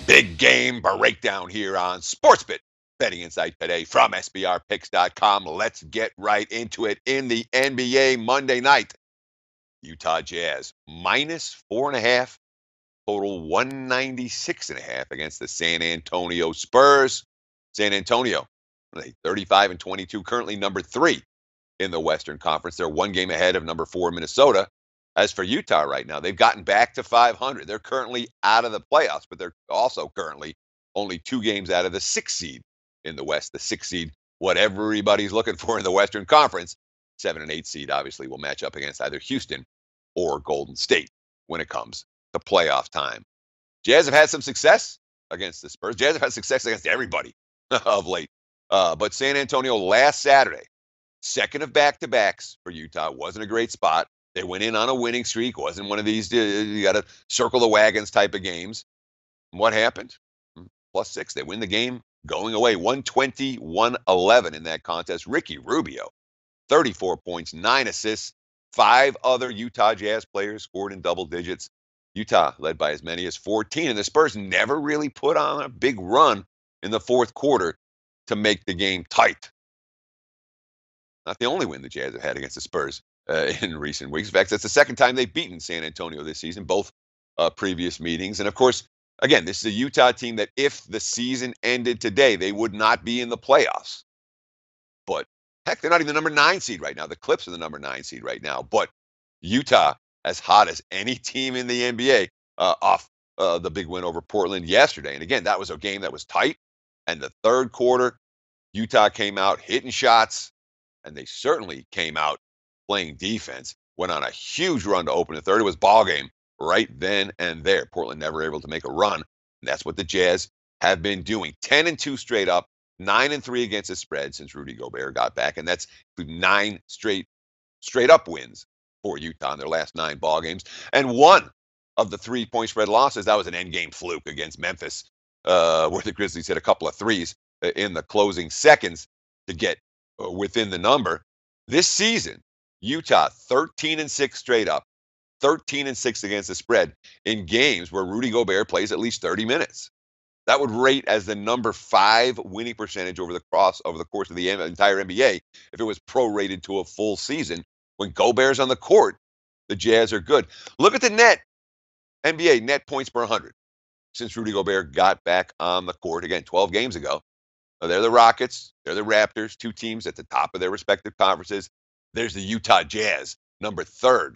Big game breakdown here on Sportsbit Betting Insight today from SBRpicks.com. Let's get right into it. In the NBA Monday night, Utah Jazz minus 4.5, total 196.5 against the San Antonio Spurs. San Antonio, 35 and 22, currently number 3 in the Western Conference. They're one game ahead of number 4 Minnesota. As for Utah right now, they've gotten back to 500. They're currently out of the playoffs, but they're also currently only 2 games out of the 6th seed in the West. The 6th seed, what everybody's looking for in the Western Conference. 7 and 8 seed obviously will match up against either Houston or Golden State when it comes to playoff time. Jazz have had some success against the Spurs. Jazz have had success against everybody of late. But San Antonio last Saturday, second of back-to-backs for Utah, wasn't a great spot. They went in on a winning streak. Wasn't one of these, you got to circle the wagons type of games. And what happened? +6. They win the game going away. 120-111 in that contest. Ricky Rubio, 34 points, 9 assists. 5 other Utah Jazz players scored in double digits. Utah led by as many as 14. And the Spurs never really put on a big run in the fourth quarter to make the game tight. Not the only win the Jazz have had against the Spurs in recent weeks. In fact, that's the second time they've beaten San Antonio this season, both previous meetings. And of course, again, this is a Utah team that if the season ended today, they would not be in the playoffs. But heck, they're not even the number 9 seed right now. The Clips are the number 9 seed right now. But Utah, as hot as any team in the NBA, off the big win over Portland yesterday. And again, that was a game that was tight. And the third quarter, Utah came out hitting shots, and they certainly came out playing defense. Went on a huge run to open the third. It was ball game right then and there. Portland never able to make a run. And that's what the Jazz have been doing. 10-2 straight up, 9-3 against the spread since Rudy Gobert got back. And that's 9 straight up wins for Utah in their last 9 ball games. And one of the 3-point spread losses, that was an endgame fluke against Memphis, where the Grizzlies hit a couple of threes in the closing seconds to get within the number. This season, Utah 13-6 straight up, 13-6 against the spread in games where Rudy Gobert plays at least 30 minutes. That would rate as the number 5 winning percentage over the course of the entire NBA if it was prorated to a full season. When Gobert's on the court, the Jazz are good. Look at the NBA net points per 100 since Rudy Gobert got back on the court, again, 12 games ago. They're the Rockets. They're the Raptors, 2 teams at the top of their respective conferences. There's the Utah Jazz, number 3rd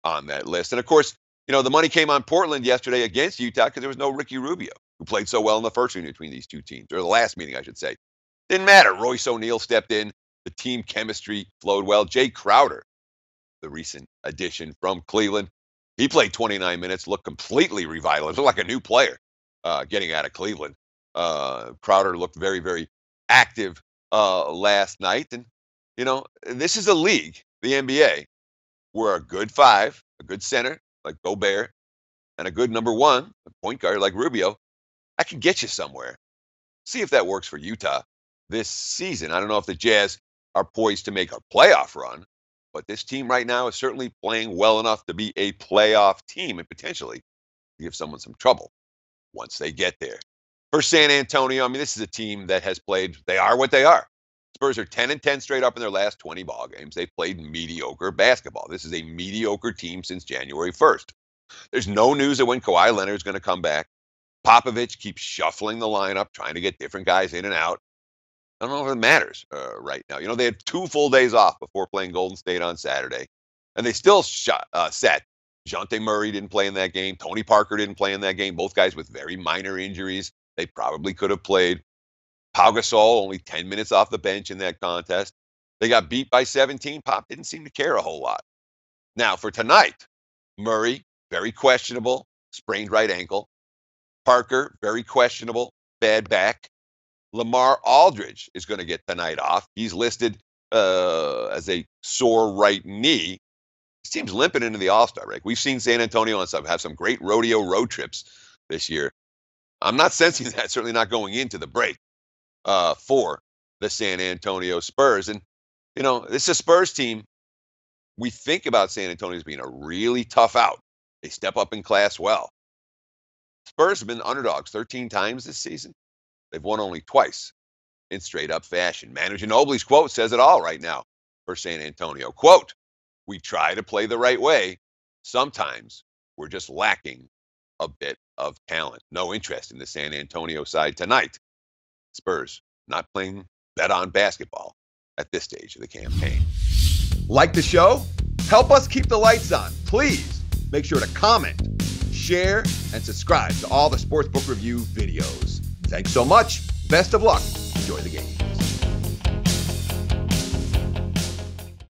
on that list. And, of course, the money came on Portland yesterday against Utah because there was no Ricky Rubio, who played so well in the first meeting between these 2 teams, or the last meeting, I should say. Didn't matter. Royce O'Neal stepped in. The team chemistry flowed well. Jay Crowder, the recent addition from Cleveland, he played 29 minutes, looked completely revitalized, looked like a new player getting out of Cleveland. Crowder looked very, very active last night. And, this is a league, the NBA, where a good 5, a good center like Gobert, and a good number 1, a point guard like Rubio, I can get you somewhere. See if that works for Utah this season. I don't know if the Jazz are poised to make a playoff run, but this team right now is certainly playing well enough to be a playoff team and potentially give someone some trouble once they get there. For San Antonio, I mean, this is a team that has played, they are what they are. Spurs are 10-10 straight up in their last 20 ball games. They've played mediocre basketball. This is a mediocre team since January 1st. There's no news that when Kawhi Leonard is going to come back. Popovich keeps shuffling the lineup, trying to get different guys in and out. I don't know if it matters right now. They had 2 full days off before playing Golden State on Saturday, and they still sat. Dejounte Murray didn't play in that game. Tony Parker didn't play in that game. Both guys with very minor injuries. They probably could have played. Pau Gasol, only 10 minutes off the bench in that contest. They got beat by 17. Pop didn't seem to care a whole lot. Now, for tonight, Murray, very questionable, sprained right ankle. Parker, very questionable, bad back. Lamar Aldridge is going to get the night off. He's listed as a sore right knee. This team's limping into the All-Star break. We've seen San Antonio have some great rodeo road trips this year. I'm not sensing that, certainly not going into the break for the San Antonio Spurs. And, this is a Spurs team. We think about San Antonio as being a really tough out. They step up in class well. Spurs have been underdogs 13 times this season. They've won only twice in straight-up fashion. Manager Ginobili's quote says it all right now for San Antonio. Quote, "We try to play the right way. Sometimes we're just lacking a bit of talent." No interest in the San Antonio side tonight. Spurs not playing bet-on basketball at this stage of the campaign. Like the show? Help us keep the lights on. Please make sure to comment, share, and subscribe to all the Sportsbook Review videos. Thanks so much. Best of luck. Enjoy the game.